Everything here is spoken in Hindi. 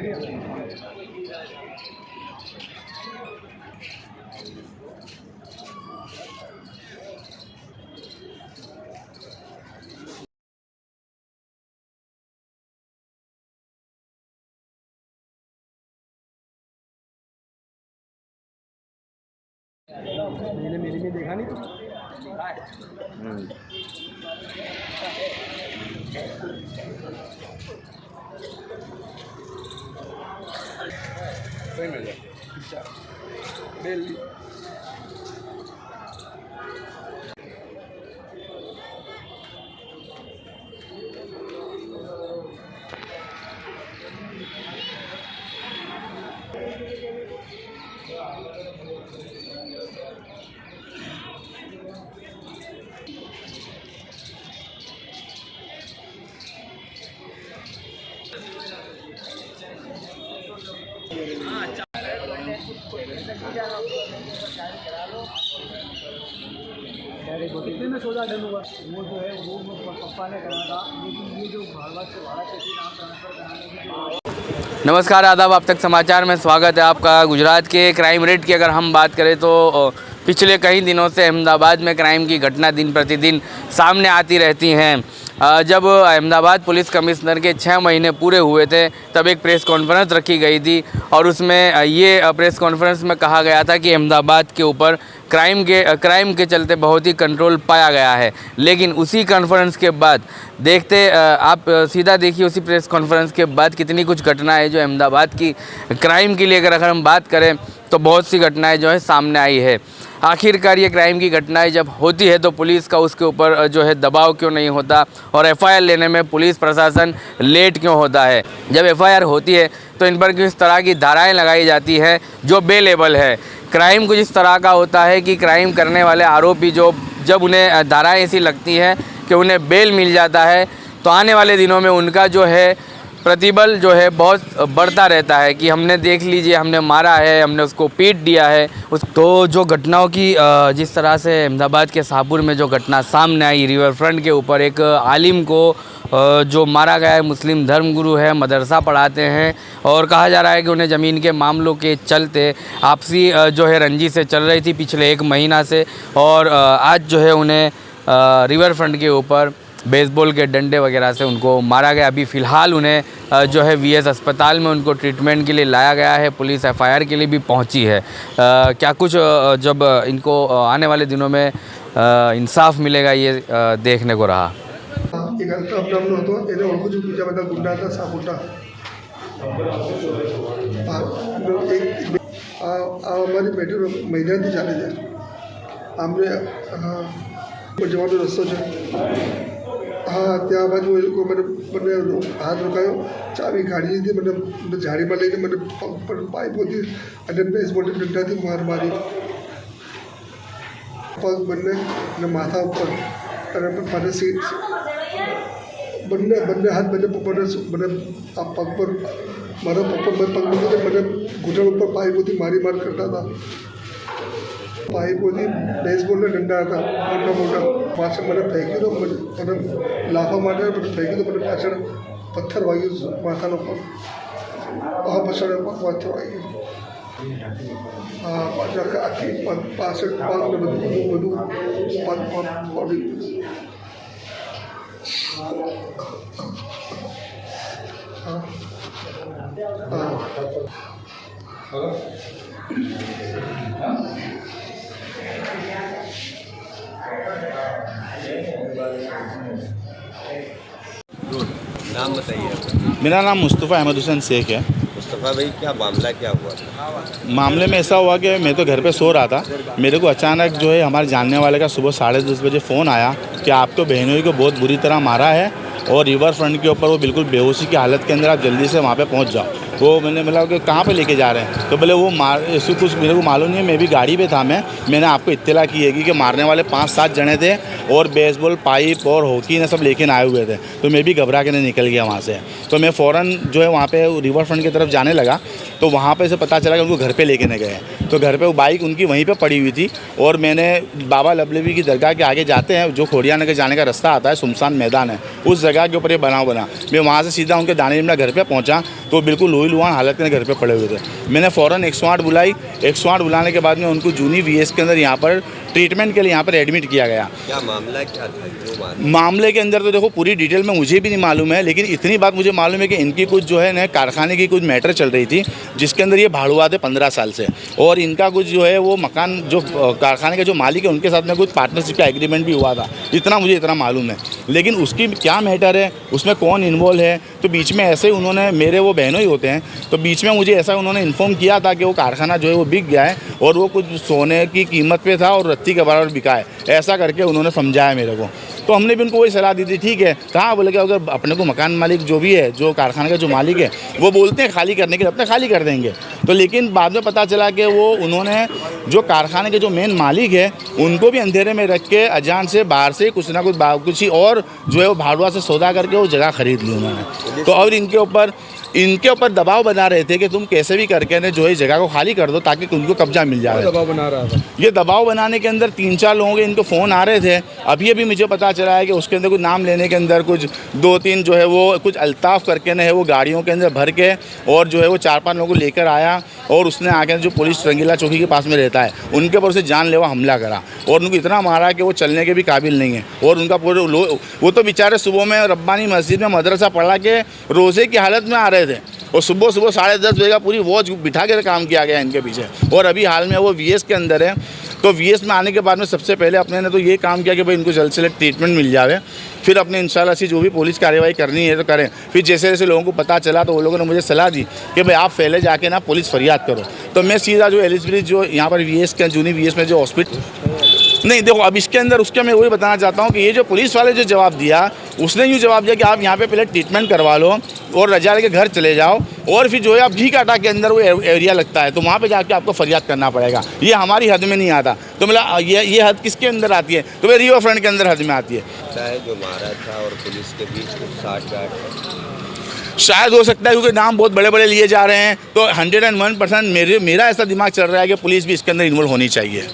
मैंने मेरे में देखा नहीं दिल्ली कितने में सौदा डन हुआ? वो जो है वो पप्पा ने करा था, लेकिन ये जो भारत से भाड़ा चेकी नाम ट्रांसफर कराने की। नमस्कार, आदाब। आप तक समाचार में स्वागत है आपका। गुजरात के क्राइम रेट की अगर हम बात करें तो पिछले कई दिनों से अहमदाबाद में क्राइम की घटना दिन प्रतिदिन सामने आती रहती हैं। जब अहमदाबाद पुलिस कमिश्नर के 6 महीने पूरे हुए थे तब एक प्रेस कॉन्फ्रेंस रखी गई थी और उसमें ये प्रेस कॉन्फ्रेंस में कहा गया था कि अहमदाबाद के ऊपर क्राइम के चलते बहुत ही कंट्रोल पाया गया है। लेकिन उसी कॉन्फ्रेंस के बाद आप सीधा देखिए उसी प्रेस कॉन्फ्रेंस के बाद कितनी कुछ घटनाएं जो अहमदाबाद की क्राइम की लेकर अगर हम बात करें तो बहुत सी घटनाएं जो है सामने आई है। आखिरकार ये क्राइम की घटनाएं जब होती है तो पुलिस का उसके ऊपर जो है दबाव क्यों नहीं होता और एफआईआर लेने में पुलिस प्रशासन लेट क्यों होता है। जब एफआईआर होती है तो इन पर किस तरह की धाराएं लगाई जाती है जो बेलेबल है। क्राइम कुछ इस तरह का होता है कि क्राइम करने वाले आरोपी जब उन्हें धाराएं ऐसी लगती हैं कि उन्हें बेल मिल जाता है तो आने वाले दिनों में उनका जो है प्रतिबल जो है बहुत बढ़ता रहता है कि हमने देख लीजिए हमने मारा है, हमने उसको पीट दिया है। तो जो घटनाओं की जिस तरह से अहमदाबाद के शाहपुर में जो घटना सामने आई, रिवर फ्रंट के ऊपर एक आलिम को जो मारा गया है, मुस्लिम धर्मगुरु है, मदरसा पढ़ाते हैं और कहा जा रहा है कि उन्हें ज़मीन के मामलों के चलते आपसी जो है रंजिश से चल रही थी पिछले 1 महीना से और आज जो है उन्हें रिवर फ्रंट के ऊपर बेसबॉल के डंडे वगैरह से उनको मारा गया। अभी फ़िलहाल उन्हें जो है वीएस अस्पताल में उनको ट्रीटमेंट के लिए लाया गया है। पुलिस एफआईआर के लिए भी पहुंची है। क्या कुछ जब इनको आने वाले दिनों में इंसाफ मिलेगा ये देखने को रहा। हाँ त्यारबाद मैंने हाथ रोकायो, चाबी काढ़ी थी, मैंने झाड़ी में लईने मैंने पाइप थी अने बेसबॉल डंडा थी मारी पग बने माथा ऊपर मैंने सीट बने हाथ मैंने पग पर मारा पग मैंने घुटन ऊपर पाइप थी मार करता था। पाइप थी बेसबॉल ने डंडा था मोटा पास मैंने फेंकी तो मैंने लाफा मारे फेंकी तो मैंने पाछड़ पत्थर वागी माथा पर वहाँ पछाड़ पत्थर वागी। हाँ पाछड़ आखी पाछड़ पाग ने बधु बॉडी नाम बताइए। मेरा नाम मुस्तफ़ा अहमद हुसैन शेख है। मुस्तफ़ा भाई क्या मामला क्या हुआ था? मामले में ऐसा हुआ कि मैं तो घर पे सो रहा था, मेरे को अचानक जो है हमारे जानने वाले का सुबह 10:30 बजे फ़ोन आया कि आपको बहनोई को बहुत बुरी तरह मारा है और रिवर फ्रंट के ऊपर वो बिल्कुल बेहोशी की हालत के अंदर, आप जल्दी से वहाँ पे पहुँच जाओ। वो मैंने बोला कि कहाँ पे लेके जा रहे हैं, तो बोले वो ऐसे कुछ मेरे को मालूम नहीं है, मैं भी गाड़ी पे था। मैंने आपको इत्तला की है कि मारने वाले 5-7 जने थे और बेसबॉल पाइप और हॉकी ने सब लेके आए हुए थे। तो मैं भी घबरा के निकल गया वहाँ से। तो मैं फ़ौरन जो है वहाँ पे रिवर फ्रंट की तरफ जाने लगा तो वहाँ पे से पता चला कि उनको घर पे लेके गए। तो घर पे वो बाइक उनकी वहीं पे पड़ी हुई थी और मैंने बाबा लबलबी की दरगाह के आगे जाते हैं, जो खोड़िया नगर जाने का रास्ता आता है, सुनसान मैदान है, उस जगह के ऊपर ये बना मैं वहाँ से सीधा उनके दाने में घर पे पहुँचा तो बिल्कुल लोही लुहान हालत में घर पे पड़े हुए थे। मैंने फ़ौरन 108 बुलाई। 108 बुलाने के बाद में उनको जूनी VS के अंदर यहाँ पर ट्रीटमेंट के लिए यहाँ पर एडमिट किया गया। क्या मामला क्या था, जो मामले के अंदर तो देखो पूरी डिटेल में मुझे भी नहीं मालूम है, लेकिन इतनी बात मुझे मालूम है कि इनकी कुछ जो है ना कारखाने की कुछ मैटर चल रही थी, जिसके अंदर ये भाड़ुआ थे 15 साल से, और इनका कुछ जो है वो मकान जो कारखाने के जो मालिक है उनके साथ में कुछ पार्टनरशिप का एग्रीमेंट भी हुआ था, इतना मालूम है। लेकिन उसकी क्या मैटर है, उसमें कौन इन्वॉल्व है, तो बीच में ऐसे ही उन्होंने, मेरे वो बहनों ही होते हैं, तो बीच में मुझे ऐसा उन्होंने इन्फॉर्म किया था कि वो कारखाना जो है वो बिक गया है और वो कुछ सोने की कीमत पे था और रत्ती के बराबर बिका है, ऐसा करके उन्होंने समझाया मेरे को। तो हमने भी उनको वही सलाह दी थी, ठीक है, कहाँ बोले कि अगर अपने को मकान मालिक जो भी है, जो कारखाने का जो मालिक है, वो बोलते हैं खाली करने के लिए, अपने खाली कर देंगे। तो लेकिन बाद में पता चला कि वो उन्होंने जो कारखाने के जो मेन मालिक है उनको भी अंधेरे में रख के अजान से बाहर से कुछ ना कुछ ही और जो है वो भाड़ुआ से सौदा करके वो जगह खरीद ली उन्होंने। तो और इनके ऊपर दबाव बना रहे थे कि तुम कैसे भी करके ने जो है जगह को खाली कर दो ताकि उनको कब्जा मिल जाए। दबाव बना रहा था ये दबाव बनाने के अंदर 3-4 लोगों के इनको फ़ोन आ रहे थे। अभी अभी मुझे पता चला है कि उसके अंदर कुछ नाम लेने के अंदर कुछ 2-3 जो है वो कुछ अल्ताफ़ करके ने है वो गाड़ियों के अंदर भर के और जो है वो 4-5 लोगों को लेकर आया और उसने आके जो पुलिस रंगीला चौकी के पास में रहता है उनके ऊपर से जानलेवा हमला करा और उनको इतना मारा कि वो चलने के भी काबिल नहीं है। और उनका पूरे वो तो बेचारे सुबह में रब्बानी मस्जिद में मदरसा पढ़ा के रोज़े की हालत में आ रहे थे और सुबह 10:30 बजे का पूरी वॉच बिठा कर काम किया गया इनके पीछे। और अभी हाल में वो VS के अंदर है। तो VS में आने के बाद में सबसे पहले अपने ने तो ये काम किया कि भाई इनको जल्द से जल्द ट्रीटमेंट मिल जाए, फिर अपने इंशाल्लाह से जो भी पुलिस कार्रवाई करनी है तो करें। फिर जैसे जैसे लोगों को पता चला तो वो लोगों ने मुझे सलाह दी कि भाई आप पहले जाके ना पुलिस फरियाद करो। तो मैं सीधा जो एलिस ब्रिज जो यहाँ पर VS के जूनी VS में जो हॉस्पिटल नहीं, देखो अब इसके अंदर उसके मैं वही बताना चाहता हूँ कि ये जो पुलिस वाले जो जवाब दिया उसने यूँ जवाब दिया कि आप यहाँ पे पहले ट्रीटमेंट करवा लो और रजा लेके घर चले जाओ और फिर जो है आप घी काटा के अंदर वो एरिया लगता है तो वहाँ पे जाके आपको फरियाद करना पड़ेगा। ये हमारी हद में नहीं आता। तो मतलब ये हद किसके अंदर आती है, तो भाई रिवर फ्रंट के अंदर हद में आती है। जो मारा था और पुलिस के बीच कुछ साठ-गांठ शायद हो सकता है क्योंकि नाम बहुत बड़े बड़े लिए जा रहे हैं। तो 101% मेरा ऐसा दिमाग चल रहा है कि पुलिस भी इसके अंदर इन्वॉल्व होनी चाहिए।